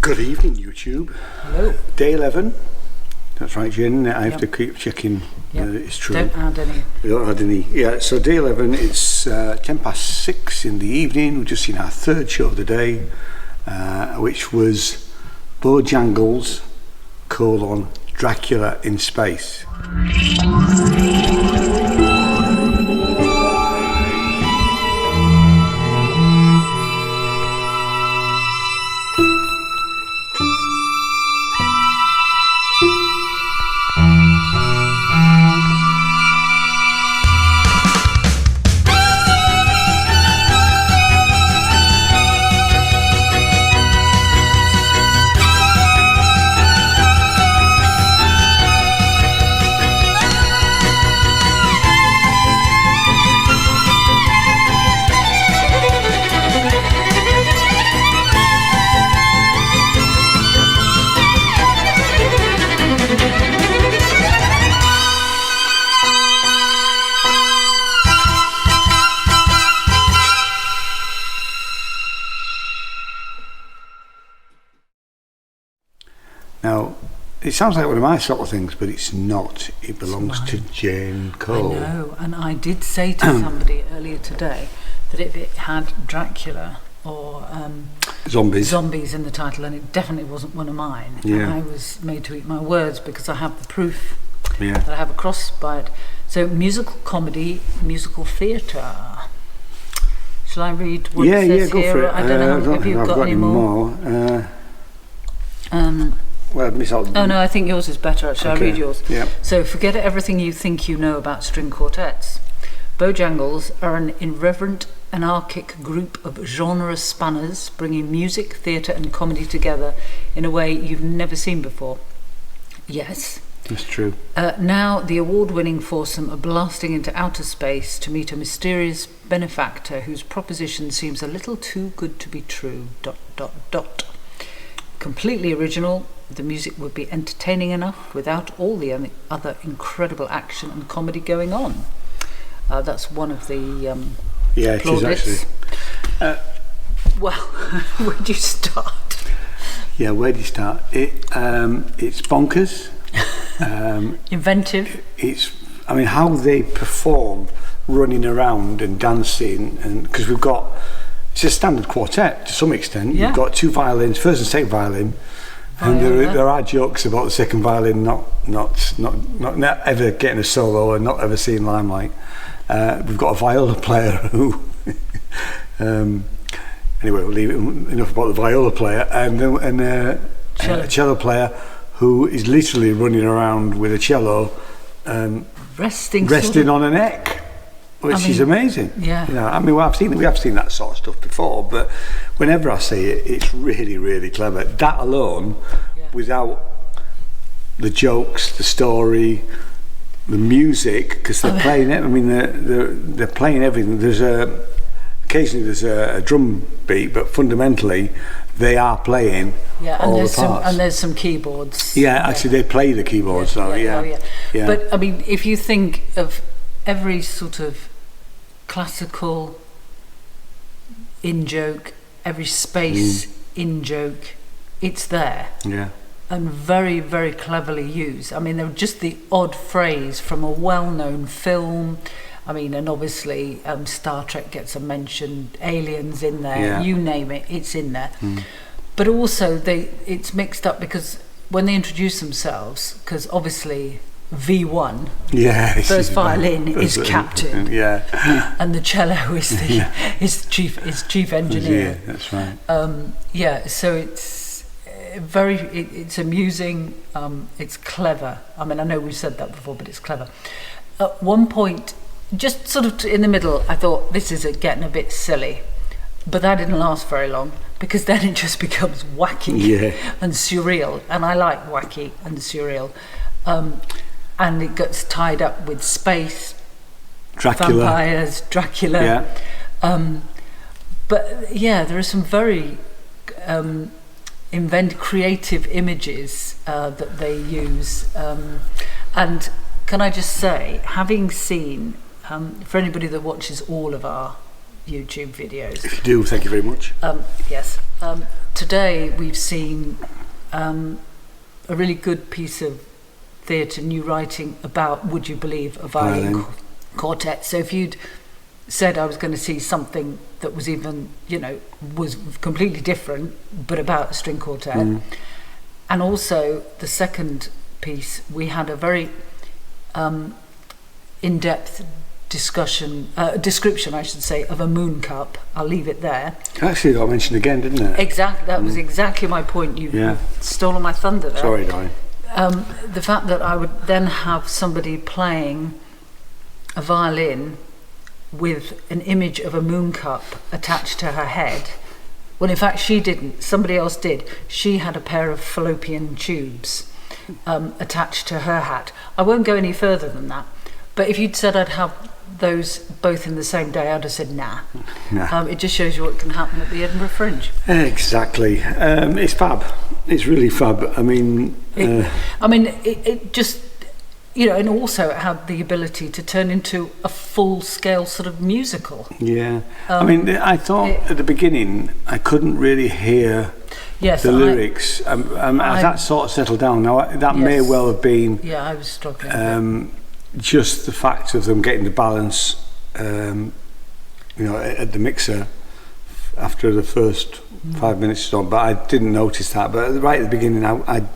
Good evening, YouTube. Hello. Day 11. That's right, Jen. I have to keep checking that it's true. Don't add any. We don't add any. Yeah, so day 11, it's 6:10 in the evening. We've just seen our third show of the day, which was Bowjangles, Dracula in Space. Now, it sounds like one of my sort of things, but it's not. It belongs to Jane Cole. I know, and I did say to somebody earlier today that if it had Dracula or Zombies in the title, and it definitely wasn't one of mine. Yeah. And I was made to eat my words because I have the proof Yeah. that I have a cross by it. So, musical comedy, musical theatre. Shall I read what it says go here? for it. I don't know if you've I've got any more. Well, Miss Alden. Oh no, I think yours is better actually. Okay. I'll read yours. Yeah. So forget everything you think you know about string quartets. Bowjangles are an irreverent, anarchic group of genre spanners bringing music, theatre and comedy together in a way you've never seen before. Yes. That's true. Now the award-winning foursome are blasting into outer space to meet a mysterious benefactor whose proposition seems a little too good to be true. ... Completely original, the music would be entertaining enough without all the other incredible action and comedy going on. That's one of the Yeah, it is plaudits. actually. Well, where do you start? Yeah, where do you start? It's bonkers. Inventive. I mean, how they perform, running around and dancing, and because it's a standard quartet to some extent. Yeah. You've got two violins, first and second violin, and there are jokes about the second violin not ever getting a solo and not ever seeing limelight. We've got a viola player who anyway, we'll leave it enough about the viola player, and a cello player who is literally running around with a cello resting on a neck, which is amazing. Yeah. You know, I mean, we have seen that sort of stuff before, but whenever I see it, it's really, really clever. That alone, without the jokes, the story, the music, because they're playing it. I mean, they're playing everything. Occasionally there's a drum beat, but fundamentally they are playing all the parts. And there's some keyboards. Yeah, actually they play the keyboards. Yeah. But I mean, if you think of every sort of classical in-joke, every space in-joke, it's there. Yeah. And very, very cleverly used. I mean, they're just the odd phrase from a well-known film. I mean, and obviously Star Trek gets a mention, Aliens in there, you name it, it's in there. But also it's mixed up because when they introduce themselves, because obviously V1, first violin is captain, and the cello is chief engineer. Yeah, that's right. So it's it's amusing, it's clever. I mean, I know we've said that before, but it's clever. At one point, just sort of in the middle, I thought this is getting a bit silly, but that didn't last very long because then it just becomes wacky and surreal, and I like wacky and surreal. And it gets tied up with space, Dracula. Vampires, Dracula. But there are some very creative images that they use. And can I just say, having seen, for anybody that watches all of our YouTube videos. If you do, thank you very much. Yes. Today we've seen a really good piece of theatre, new writing about, would you believe, a violin quartet. So if you'd said I was going to see something that was even, was completely different, but about a string quartet. And also the second piece, we had a very in-depth description, I should say, of a moon cup. I'll leave it there. Actually, got mentioned again, didn't it? Exactly. That was exactly my point. You've stolen my thunder there. Sorry, darling. The fact that I would then have somebody playing a violin with an image of a moon cup attached to her head. Well, in fact, she didn't. Somebody else did. She had a pair of fallopian tubes attached to her hat. I won't go any further than that. But if you'd said I'd have those both in the same day, I'd have said nah. It just shows you what can happen at the Edinburgh Fringe. Exactly. It's fab. It's really fab. I mean, it just, and also it had the ability to turn into a full-scale sort of musical. Yeah. I thought at the beginning I couldn't really hear the lyrics. As that sort of settled down, now that may well have been. Yeah, I was struggling. Just the fact of them getting the balance, at the mixer after the first 5 minutes or so, but I didn't notice that. But right at the beginning, I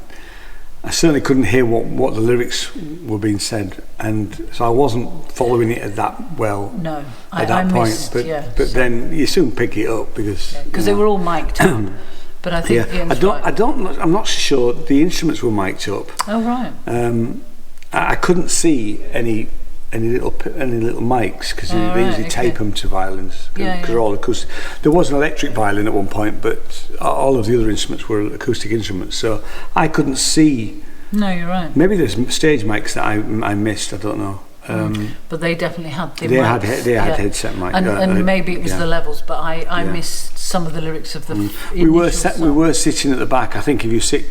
certainly couldn't hear what the lyrics were being said, and so I wasn't following it that well. No, at that point. Missed, but then you soon pick it up because they were all mic'd up. But I think I'm not sure the instruments were mic'd up. Oh right. I couldn't see any little mics because they usually tape them to violins because they're all acoustic. There was an electric violin at one point, but all of the other instruments were acoustic instruments, so I couldn't see. No, you're right. Maybe there's stage mics that I missed. I don't know. But they definitely had the mics. They had headset mics, and maybe it was the levels. But I missed some of the lyrics of the. We were sitting at the back. I think if you sit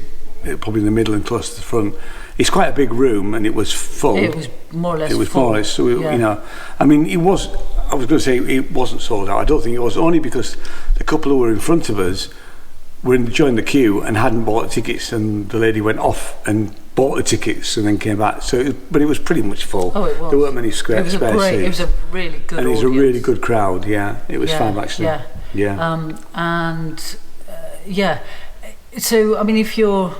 probably in the middle and close to the front. It's quite a big room, and it was full. It was more or less. So it was. I was going to say it wasn't sold out. I don't think it was, only because the couple who were in front of us joined the queue and hadn't bought tickets, and the lady went off and bought the tickets and then came back. But it was pretty much full. Oh, it was. There weren't many spare seats. It was a really good. And it was a really good crowd. Yeah, it was fab actually. Yeah. So if you're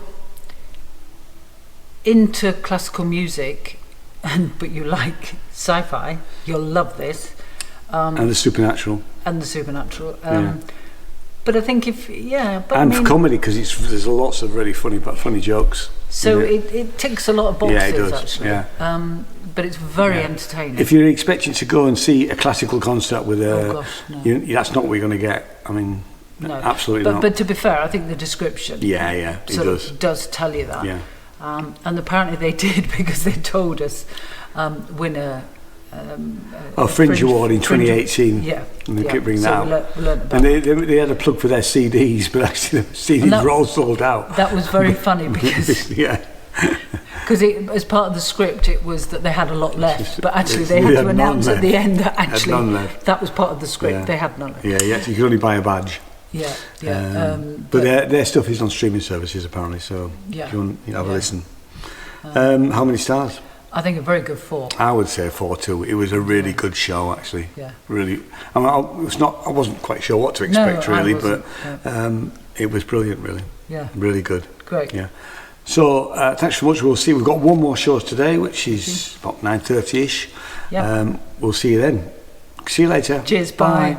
into classical music, but you like sci-fi, you'll love this. And the supernatural. But I think for comedy, because there's lots of really funny jokes. So it ticks a lot of boxes. Yeah, it does. Actually. Yeah. But it's very entertaining. If you're expecting to go and see a classical concert with that's not what you're going to get. No, absolutely not. But to be fair, I think the description. It does tell you that. Yeah. And apparently they did, because they told us winner. Fringe Award in 2018. Yeah. And they kept bringing that out. We learned about and they had a plug for their CDs, but actually the CDs were all sold out. That was very funny because. Because as part of the script, it was that they had a lot left, but actually they had to announce at the end that actually that was part of the script. They had none left. You could only buy a badge. But their stuff is on streaming services apparently, so if you want have a listen. How many stars? I think a very good 4. I would say 4 too. It was a really good show actually. Yeah. Really. I wasn't quite sure what to expect really, but it was brilliant really. Yeah. Really good. Great. Yeah. So thanks so much. We'll see. We've got one more show today, which is about 9:30ish. Yeah. We'll see you then. See you later. Cheers. Bye.